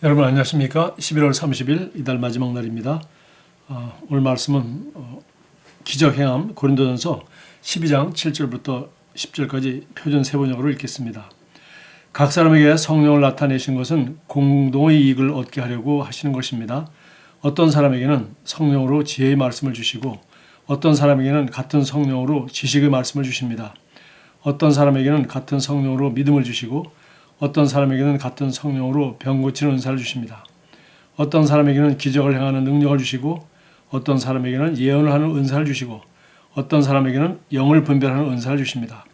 여러분 안녕하십니까? 11월 30일 이달 마지막 날입니다. 오늘 말씀은 기적행함 고린도전서 12장 7절부터 10절까지 표준 세번역으로 읽겠습니다. 각 사람에게 성령을 나타내신 것은 공동의 이익을 얻게 하려고 하시는 것입니다. 어떤 사람에게는 성령으로 지혜의 말씀을 주시고 어떤 사람에게는 같은 성령으로 지식의 말씀을 주십니다. 어떤 사람에게는 같은 성령으로 믿음을 주시고 어떤 사람에게는 같은 성령으로 병 고치는 은사를 주십니다. 어떤 사람에게는 기적을 행하는 능력을 주시고 어떤 사람에게는 예언을 하는 은사를 주시고 어떤 사람에게는 영을 분별하는 은사를 주십니다.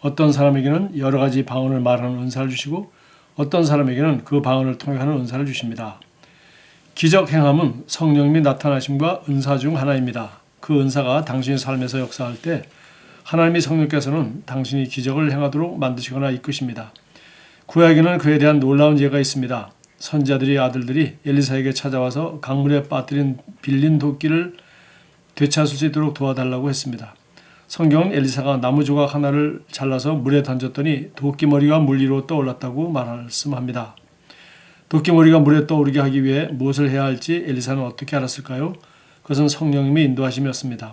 어떤 사람에게는 여러 가지 방언을 말하는 은사를 주시고 어떤 사람에게는 그 방언을 통해 하는 은사를 주십니다. 기적 행함은 성령님이 나타나심과 은사 중 하나입니다. 그 은사가 당신의 삶에서 역사할 때 하나님의 성령께서는 당신이 기적을 행하도록 만드시거나 이끄십니다. 구약에는 그에 대한 놀라운 예가 있습니다. 선지자들의 아들들이 엘리사에게 찾아와서 강물에 빠뜨린 빌린 도끼를 되찾을 수 있도록 도와달라고 했습니다. 성경은 엘리사가 나무 조각 하나를 잘라서 물에 던졌더니 도끼머리가 물 위로 떠올랐다고 말씀합니다. 도끼머리가 물에 떠오르게 하기 위해 무엇을 해야 할지 엘리사는 어떻게 알았을까요? 그것은 성령님의 인도하심이었습니다.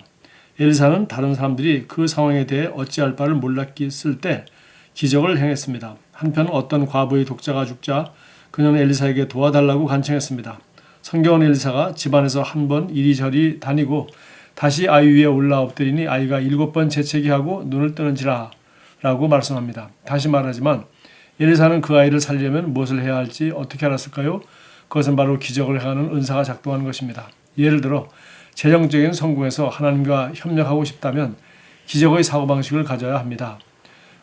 엘리사는 다른 사람들이 그 상황에 대해 어찌할 바를 몰랐을 때 기적을 행했습니다. 한편 어떤 과부의 독자가 죽자 그녀는 엘리사에게 도와달라고 간청했습니다. 성경은 엘리사가 집안에서 한 번 이리저리 다니고 다시 아이 위에 올라 엎드리니 아이가 7번 재채기 하고 눈을 뜨는지라 라고 말씀합니다. 다시 말하지만 엘리사는 그 아이를 살리려면 무엇을 해야 할지 어떻게 알았을까요? 그것은 바로 기적을 행하는 은사가 작동하는 것입니다. 예를 들어 재정적인 성공에서 하나님과 협력하고 싶다면 기적의 사고방식을 가져야 합니다.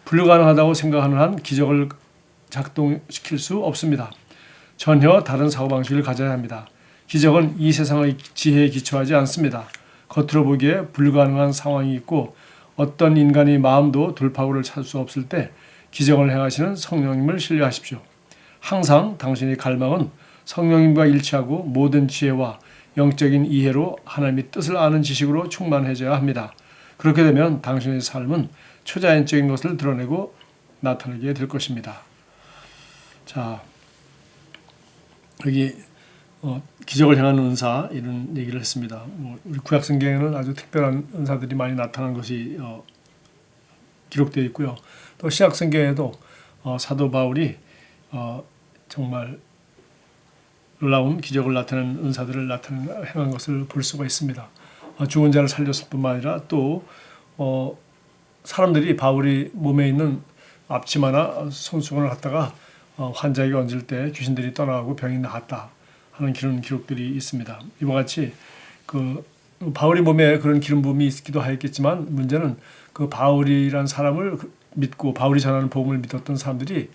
불가능하다고 생각하는 한 기적을 작동시킬 수 없습니다. 전혀 다른 사고방식을 가져야 합니다. 기적은 이 세상의 지혜에 기초하지 않습니다. 겉으로 보기에 불가능한 상황이 있고 어떤 인간의 마음도 돌파구를 찾을 수 없을 때 기적을 행하시는 성령님을 신뢰하십시오. 항상 당신의 갈망은 성령님과 일치하고 모든 지혜와 영적인 이해로 하나님의 뜻을 아는 지식으로 충만해져야 합니다. 그렇게 되면 당신의 삶은 초자연적인 것을 드러내고 나타나게 될 것입니다. 자, 여기 기적을 행하는 은사 이런 얘기를 했습니다. 우리 구약 성경에는 아주 특별한 은사들이 많이 나타난 것이 기록되어 있고요. 또 신약 성경에도 사도 바울이 정말 놀라운 기적을 나타내는 은사들을 행한 것을 볼 수가 있습니다. 죽은 자를 살렸을 뿐만 아니라 또 사람들이 바울이 몸에 있는 앞치마나 손수건을 갖다가 환자에게 얹을 때 귀신들이 떠나가고 병이 나았다 하는 그런 기록들이 있습니다. 이와 같이 그 바울이 몸에 그런 기름 부음이 있기도 하였겠지만 문제는 그 바울이란 사람을 믿고 바울이 전하는 복음을 믿었던 사람들이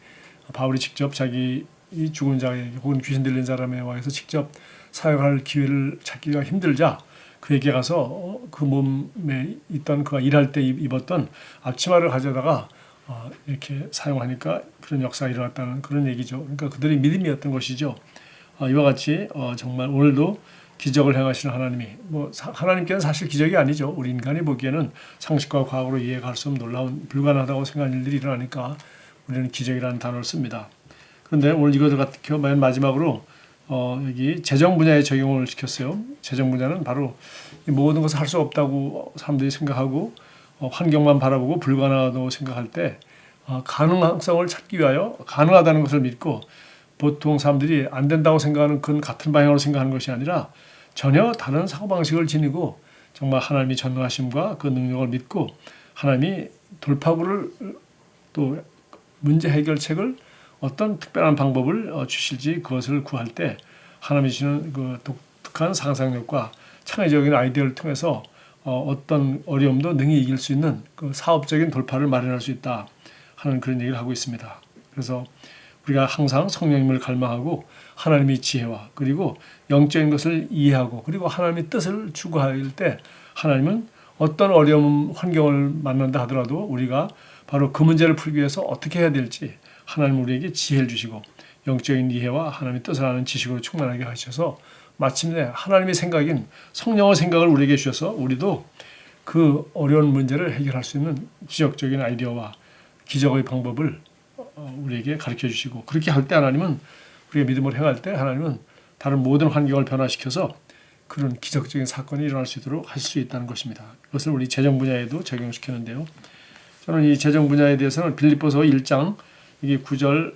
바울이 직접 자기 이 죽은 자에게 혹은 귀신 들린 사람에 와서 직접 사역할 기회를 찾기가 힘들자 그에게 가서 그 몸에 있던 그가 일할 때 입었던 앞치마를 가져다가 이렇게 사용하니까 그런 역사가 일어났다는 그런 얘기죠. 그러니까 그들의 믿음이었던 것이죠. 이와 같이 정말 오늘도 기적을 행하시는 하나님이 하나님께는 사실 기적이 아니죠. 우리 인간이 보기에는 상식과 과학으로 이해할 수 없는 놀라운 불가능하다고 생각하는 일들이 일어나니까 우리는 기적이라는 단어를 씁니다. 그런데 오늘 이것을 같은 맨 마지막으로 여기 재정 분야에 적용을 시켰어요. 재정 분야는 바로 모든 것을 할 수 없다고 사람들이 생각하고 환경만 바라보고 불가능하다고 생각할 때 가능성을 찾기 위하여 가능하다는 것을 믿고 보통 사람들이 안 된다고 생각하는 그건 같은 방향으로 생각하는 것이 아니라 전혀 다른 사고방식을 지니고 정말 하나님이 전능하심과 그 능력을 믿고 하나님이 돌파구를 또 문제 해결책을 어떤 특별한 방법을 주실지 그것을 구할 때 하나님이 주시는 그 독특한 상상력과 창의적인 아이디어를 통해서 어떤 어려움도 능히 이길 수 있는 그 사업적인 돌파를 마련할 수 있다 하는 그런 얘기를 하고 있습니다. 그래서 우리가 항상 성령님을 갈망하고 하나님의 지혜와 그리고 영적인 것을 이해하고 그리고 하나님의 뜻을 추구할 때 하나님은 어떤 어려움 환경을 만난다 하더라도 우리가 바로 그 문제를 풀기 위해서 어떻게 해야 될지 하나님 우리에게 지혜를 주시고 영적인 이해와 하나님의 뜻을 아는 지식으로 충만하게 하셔서 마침내 하나님의 생각인 성령의 생각을 우리에게 주셔서 우리도 그 어려운 문제를 해결할 수 있는 지적적인 아이디어와 기적의 방법을 우리에게 가르쳐 주시고 그렇게 할 때 하나님은 우리가 믿음으로 행할 때 하나님은 다른 모든 환경을 변화시켜서 그런 기적적인 사건이 일어날 수 있도록 하실 수 있다는 것입니다. 이것을 우리 재정 분야에도 적용시키는데요. 저는 이 재정 분야에 대해서는 빌립보서 1장 이게 9절부터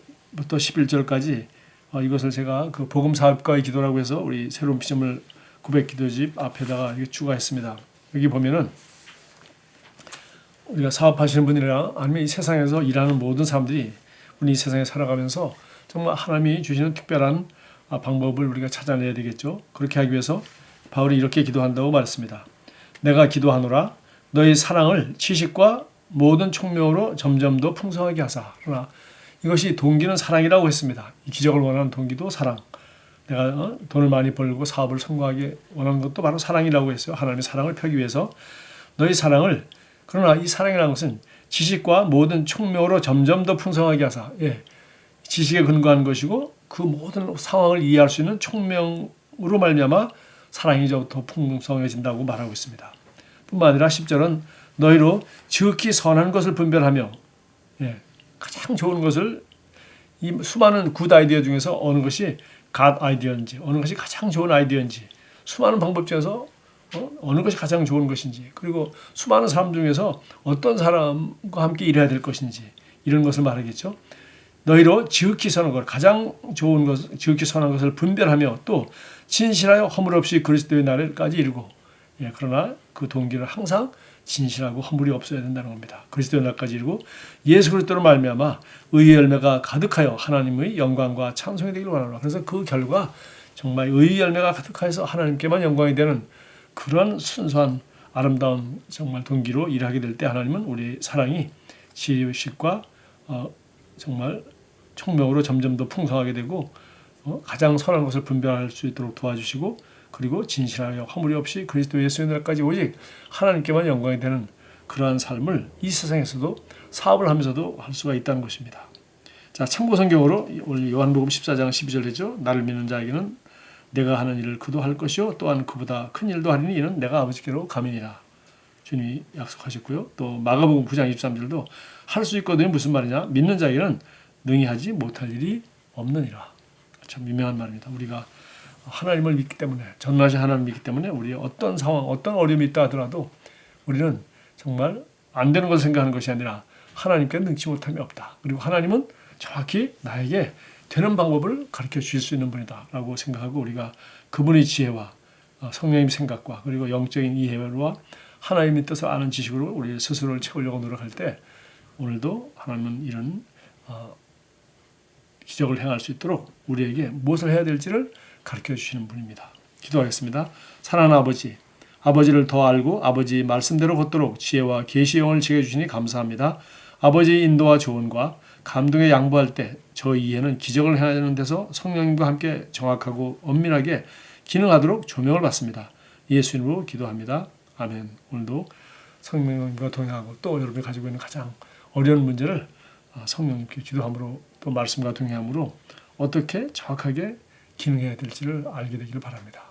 11절까지 이것을 제가 그 복음 사업가의 기도라고 해서 우리 새로운 피조물 고백 기도집 앞에다가 이렇게 추가했습니다. 여기 보면은 우리가 사업하시는 분이나 아니면 이 세상에서 일하는 모든 사람들이 우리 이 세상에 살아가면서 정말 하나님이 주시는 특별한 방법을 우리가 찾아내야 되겠죠. 그렇게 하기 위해서 바울이 이렇게 기도한다고 말했습니다. 내가 기도하노라 너희 사랑을 지식과 모든 총명으로 점점 더 풍성하게 하사. 그러나 이것이 동기는 사랑이라고 했습니다. 이 기적을 원하는 동기도 사랑. 내가 돈을 많이 벌고 사업을 성공하게 원하는 것도 바로 사랑이라고 했어요. 하나님의 사랑을 펴기 위해서 너희 사랑을, 그러나 이 사랑이라는 것은 지식과 모든 총명으로 점점 더 풍성하게 하사. 지식에 근거한 것이고 그 모든 상황을 이해할 수 있는 총명으로 말미암아 사랑이 더 풍성해진다고 말하고 있습니다. 뿐만 아니라 10절은 너희로 지극히 선한 것을 분별하며 가장 좋은 것을 이 수많은 굿 아이디어 중에서 어느 것이 갓 아이디어인지 어느 것이 가장 좋은 아이디어인지 수많은 방법 중에서 어느 것이 가장 좋은 것인지 그리고 수많은 사람 중에서 어떤 사람과 함께 일해야 될 것인지 이런 것을 말하겠죠. 너희로 지극히 선한 것, 가장 좋은 것, 지극히 선한 것을 분별하며 또 진실하여 허물 없이 그리스도의 날까지 이르고 그러나 그 동기를 항상 진실하고 허물이 없어야 된다는 겁니다. 그리스도의 날까지 이르고 예수 그리스도로 말미암아 의의 열매가 가득하여 하나님의 영광과 찬송이 되기를 원하노라. 그래서 그 결과 정말 의의 열매가 가득하여서 하나님께만 영광이 되는 그런 순수한 아름다운 정말 동기로 일하게 될 때 하나님은 우리 사랑이 지식과 정말 총명으로 점점 더 풍성하게 되고 가장 선한 것을 분별할 수 있도록 도와주시고 그리고 진실하여 허물이 없이 그리스도 예수의 날까지 오직 하나님께만 영광이 되는 그러한 삶을 이 세상에서도 사업을 하면서도 할 수가 있다는 것입니다. 자, 참고 성경으로 오늘 요한복음 14장 12절이죠. 나를 믿는 자에게는 내가 하는 일을 그도 할 것이요 또한 그보다 큰 일도 하리니 이는 내가 아버지께로 가미니라. 주님이 약속하셨고요. 또 마가복음 9장 23절도 할 수 있거든요. 무슨 말이냐? 믿는 자에게는 능히 하지 못할 일이 없느니라. 참 유명한 말입니다. 우리가 하나님을 믿기 때문에 전능하신 하나님을 믿기 때문에 우리의 어떤 상황, 어떤 어려움이 있다 하더라도 우리는 정말 안 되는 것을 생각하는 것이 아니라 하나님께 능치 못함이 없다. 그리고 하나님은 정확히 나에게 되는 방법을 가르쳐 주실 수 있는 분이다 라고 생각하고 우리가 그분의 지혜와 성령님 생각과 그리고 영적인 이해와 하나님의 뜻을 아는 지식으로 우리 스스로를 채우려고 노력할 때 오늘도 하나님은 이런 기적을 행할 수 있도록 우리에게 무엇을 해야 될지를 가르쳐 주시는 분입니다. 기도하겠습니다. 사랑하는 아버지, 아버지를 더 알고 아버지 말씀대로 걷도록 지혜와 계시의 영을 지켜 주시니 감사합니다. 아버지의 인도와 조언과 감동에 양보할 때 저희 이해는 기적을 행하는 데서 성령님과 함께 정확하고 엄밀하게 기능하도록 조명을 받습니다. 예수 이름으로 기도합니다. 아멘. 오늘도 성령님과 동행하고 또 여러분이 가지고 있는 가장 어려운 문제를 성령님께 기도함으로 또 말씀과 동행함으로 어떻게 정확하게 기능해야 될지를 알게 되기를 바랍니다.